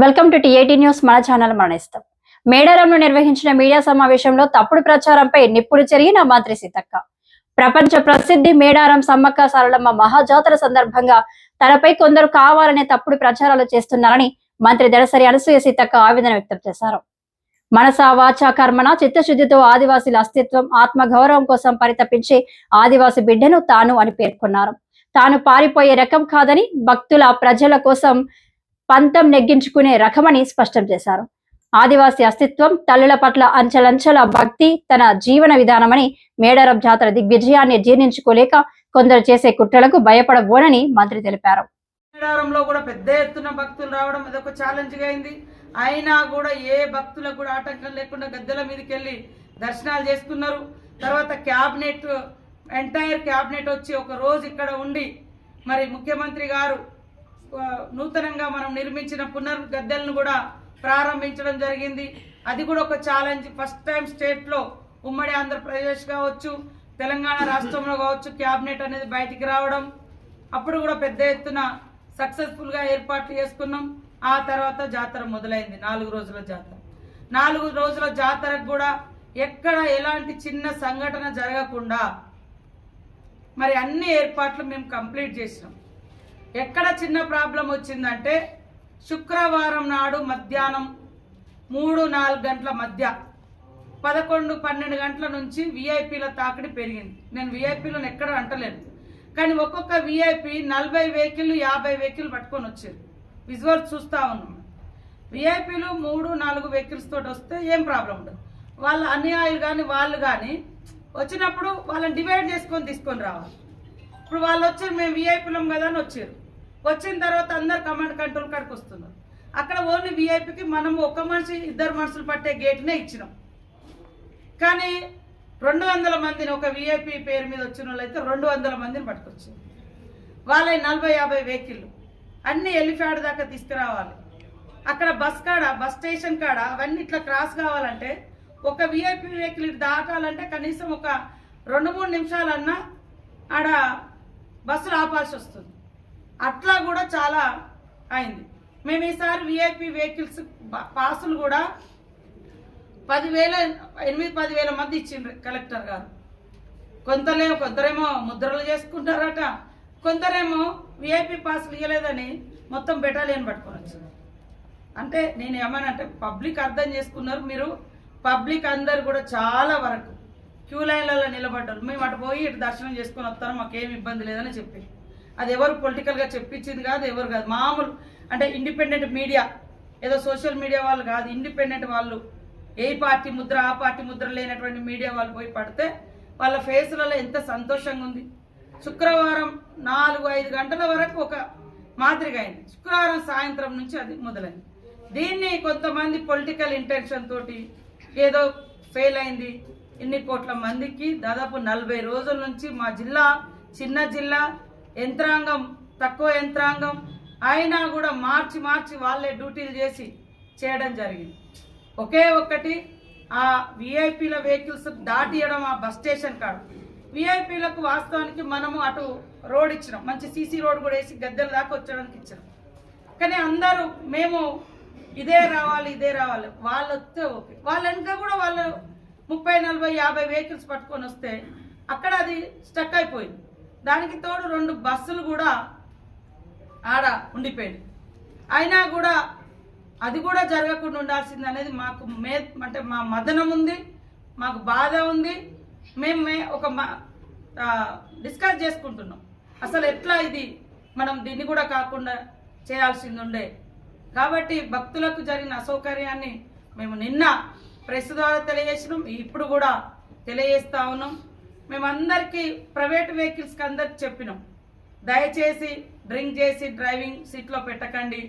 Welcome to T eighteen news. మన channel మన ఇష్టం. మేడారంలో నిర్వహించిన మీడియా సమావేశంలో తప్పుడు ప్రచారంపై నిప్పులు చెరిగిన మంత్రి సీతక్క. ప్రపంచ ప్రసిద్ధి మేడారం సమ్మక్క సారలమ్మ మహాజాతర సందర్భంగా తనపై కొందరు కావాలనే తప్పుడు ప్రచారాలు చేస్తున్నారని మంత్రి దళసరి అనసూయ సీతక్క ఆవేదన వ్యక్తం చేశారు. మనస వాచ కర్మన చిత్తశుద్ధితో ఆదివాసీల అస్తిత్వం ఆత్మ గౌరవం కోసం పరితపించే ఆదివాసి బిడ్డను తాను అని పేర్కొన్నారు. తాను పారిపోయే రకం కాదని, భక్తుల ప్రజల కోసం పంతం నెగ్గించుకునే రకమని స్పష్టం చేశారు. ఆదివాసీ అస్తిత్వం, తల్లుల పట్ల అంచలంచల భక్తి తన జీవన విధానమని, మేడారం జాతర దిగ్విజయాన్ని జీర్ణించుకోలేక కొందరు చేసే కుట్రలకు భయపడబోనని మంత్రి తెలిపారు. మేడారంలో కూడా పెద్ద ఎత్తున భక్తులు రావడం ఇదొక ఛాలెంజ్గా అయింది. అయినా కూడా ఏ భక్తులకు కూడా ఆటంకం లేకుండా గద్దెల మీదకి వెళ్ళి దర్శనాలు చేసుకున్నారు. తర్వాత ఎంటైర్ క్యాబినెట్ వచ్చి ఒక రోజు ఇక్కడ ఉండి మరి ముఖ్యమంత్రి గారు నూతనంగా మనం నిర్మించిన గద్దెలను కూడా ప్రారంభించడం జరిగింది. అది కూడా ఒక ఛాలెంజ్. ఫస్ట్ టైం స్టేట్లో ఉమ్మడి ఆంధ్రప్రదేశ్ కావచ్చు, తెలంగాణ రాష్ట్రంలో కావచ్చు క్యాబినెట్ అనేది బయటికి రావడం, అప్పుడు కూడా పెద్ద ఎత్తున సక్సెస్ఫుల్గా ఏర్పాట్లు చేసుకున్నాం. ఆ తర్వాత జాతర మొదలైంది. 4 రోజుల జాతర. 4 రోజుల జాతరకు కూడా ఎక్కడ ఎలాంటి చిన్న సంఘటన జరగకుండా మరి అన్ని ఏర్పాట్లు మేము కంప్లీట్ చేసినాం. ఎక్కడ చిన్న ప్రాబ్లం వచ్చిందంటే శుక్రవారం నాడు మధ్యాహ్నం 3-4 గంటల మధ్య 11-12 గంటల నుంచి విఐపీల తాకిడి పెరిగింది. నేను విఐపీలను ఎక్కడ అంటలేను, కానీ ఒక్కొక్క విఐపీ 40 వెహికల్ 50 వెహికల్ పట్టుకొని వచ్చారు. విజువల్స్ చూస్తూ ఉన్నాం. విఐపీలు 3-4 వెహికల్స్ తోటి వస్తే ఏం ప్రాబ్లం ఉండదు. వాళ్ళ అన్యాయులు కానీ వాళ్ళు కానీ వచ్చినప్పుడు వాళ్ళని డివైడ్ చేసుకొని తీసుకొని రావాలి. ఇప్పుడు వాళ్ళు వచ్చారు, మేము విఐపీలం కదా అని వచ్చారు. వచ్చిన తర్వాత అందరు కమాండ్ కంట్రోల్ కాడికి వస్తున్నారు. అక్కడ ఓన్లీ విఐపీకి మనం ఒక మనిషి 2 మనుషులు పట్టే గేట్నే ఇచ్చినాం. కానీ 200 మందిని ఒక విఐపీ పేరు మీద వచ్చిన వాళ్ళు అయితే 200 మందిని పట్టుకొచ్చారు. వాళ్ళ 40-50 వెహికల్ అన్ని ఎలిఫాడ్ దాకా తీసుకురావాలి. అక్కడ బస్ స్టేషన్ కాడ అవన్నీ ఇట్లా క్రాస్ కావాలంటే ఒక విఐపీ వెహికల్ ఇటు దాటాలంటే కనీసం ఒక 2-3 నిమిషాలన్నా ఆడ బస్సులు ఆపాల్సి వస్తుంది. అట్లా కూడా చాలా అయింది. మేము ఈసారి విఐపీ వెహికల్స్ పాసులు కూడా 8-10,000 మంది ఇచ్చిండ్రు కలెక్టర్ గారు. కొందరేమో ముద్రలు చేసుకుంటారట, కొందరేమో విఐపీ పాసులు ఇవ్వలేదని మొత్తం బెటాలియన్ పట్టుకొని వచ్చింది. అంటే నేను ఏమనంటే పబ్లిక్ అర్థం చేసుకున్నారు. మీరు పబ్లిక్ అందరు కూడా చాలా వరకు క్యూ లైన్లలో నిలబడ్డారు. మేము అటు పోయి ఇటు దర్శనం చేసుకొని వస్తాను, మాకేం ఇబ్బంది లేదని చెప్పి, అది ఎవరు పొలిటికల్గా చెప్పించింది కాదు, ఎవరు కాదు, మామూలు అంటే ఇండిపెండెంట్ మీడియా, ఏదో సోషల్ మీడియా వాళ్ళు కాదు, ఇండిపెండెంట్ వాళ్ళు, ఏ పార్టీ ముద్ర ఆ పార్టీ ముద్ర లేనటువంటి మీడియా వాళ్ళు పోయి పడితే వాళ్ళ ఫేసులలో ఎంత సంతోషంగా ఉంది. శుక్రవారం 4-5 గంటల వరకు ఒక మాదిరిగా అయింది. శుక్రవారం సాయంత్రం నుంచి అది మొదలైంది. దీన్ని కొంతమంది పొలిటికల్ ఇంటెన్షన్ తోటి ఏదో ఫెయిల్ అయింది. ఇన్ని కోట్ల మందికి దాదాపు 40 రోజుల నుంచి మా జిల్లా చిన్న జిల్లా, యంత్రాంగం తక్కువ యంత్రాంగం అయినా కూడా మార్చి వాళ్ళే డ్యూటీలు చేసి చేయడం జరిగింది. ఒకే ఒక్కటి ఆ విఐపీల వెహికల్స్ దాటియడం ఆ బస్ స్టేషన్ కాడ విఐపీలకు వాస్తవానికి మనము అటు రోడ్ ఇచ్చినాం, మంచి సీసీ రోడ్ కూడా వేసి గద్దెల దాకా వచ్చడానికి ఇచ్చినాం. కానీ అందరూ మేము ఇదే రావాలి వాళ్ళు వస్తే ఓకే. వాళ్ళ వెనుక కూడా వాళ్ళు 30-40-50 వెహికల్స్ పట్టుకొని వస్తే అక్కడ అది స్టక్ అయిపోయింది. దానికి తోడు 2 బస్సులు కూడా ఆడ ఉండిపోయింది. అయినా కూడా అది కూడా జరగకుండా ఉండాల్సింది అనేది మాకు అంటే మా మదనం ఉంది, మాకు బాధ ఉంది. మేము ఒక డిస్కస్ చేసుకుంటున్నాం అసలు ఎట్లా ఇది మనం దీన్ని కూడా కాకుండా చేయాల్సింది ఉండే. కాబట్టి భక్తులకు జరిగిన అసౌకర్యాన్ని మేము నిన్న ప్రెస్ ద్వారా తెలియజేసినాం, ఇప్పుడు కూడా తెలియజేస్తా ఉన్నాం. మేమందరికీ ప్రైవేట్ వెహికల్స్కి అందరికి చెప్పినాం, దయచేసి డ్రింక్ చేసి డ్రైవింగ్ సీట్లో పెట్టకండి,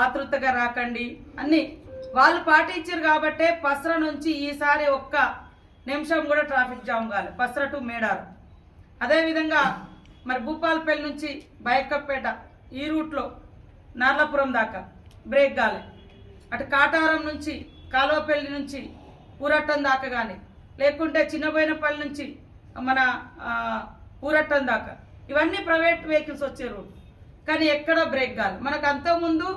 ఆతృతగా రాకండి అన్నీ వాళ్ళు పాటించారు. కాబట్టే పసర నుంచి ఈసారి 1 నిమిషం కూడా ట్రాఫిక్ జామ్ కాలేదు, పసర టు మేడారం. అదేవిధంగా మరి భూపాలపల్లి నుంచి బయక్కపేట ఈ రూట్లో నార్లాపురం దాకా బ్రేక్ కాలే. అటు కాటారం నుంచి కాలువపల్లి నుంచి ఊరట్టం దాకా కానీ, లేకుంటే చిన్నబోయినపల్లి నుంచి మన ఊరట్టం దాకా ఇవన్నీ ప్రైవేట్ వెహికల్స్ వచ్చే రూట్. కానీ ఎక్కడో బ్రేక్ కాదు. మనకు అంతకుముందు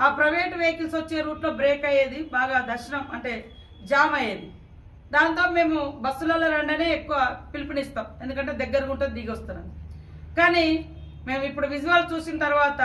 ఆ ప్రైవేట్ వెహికల్స్ వచ్చే రూట్లో బ్రేక్ అయ్యేది, బాగా దర్శనం అంటే జామ్ అయ్యేది. దాంతో మేము బస్సులలో రండనే ఎక్కువ పిలుపునిస్తాం, ఎందుకంటే దగ్గరగా ఉంటుంది దిగి వస్తున్నాం. కానీ మేము ఇప్పుడు విజువల్ చూసిన తర్వాత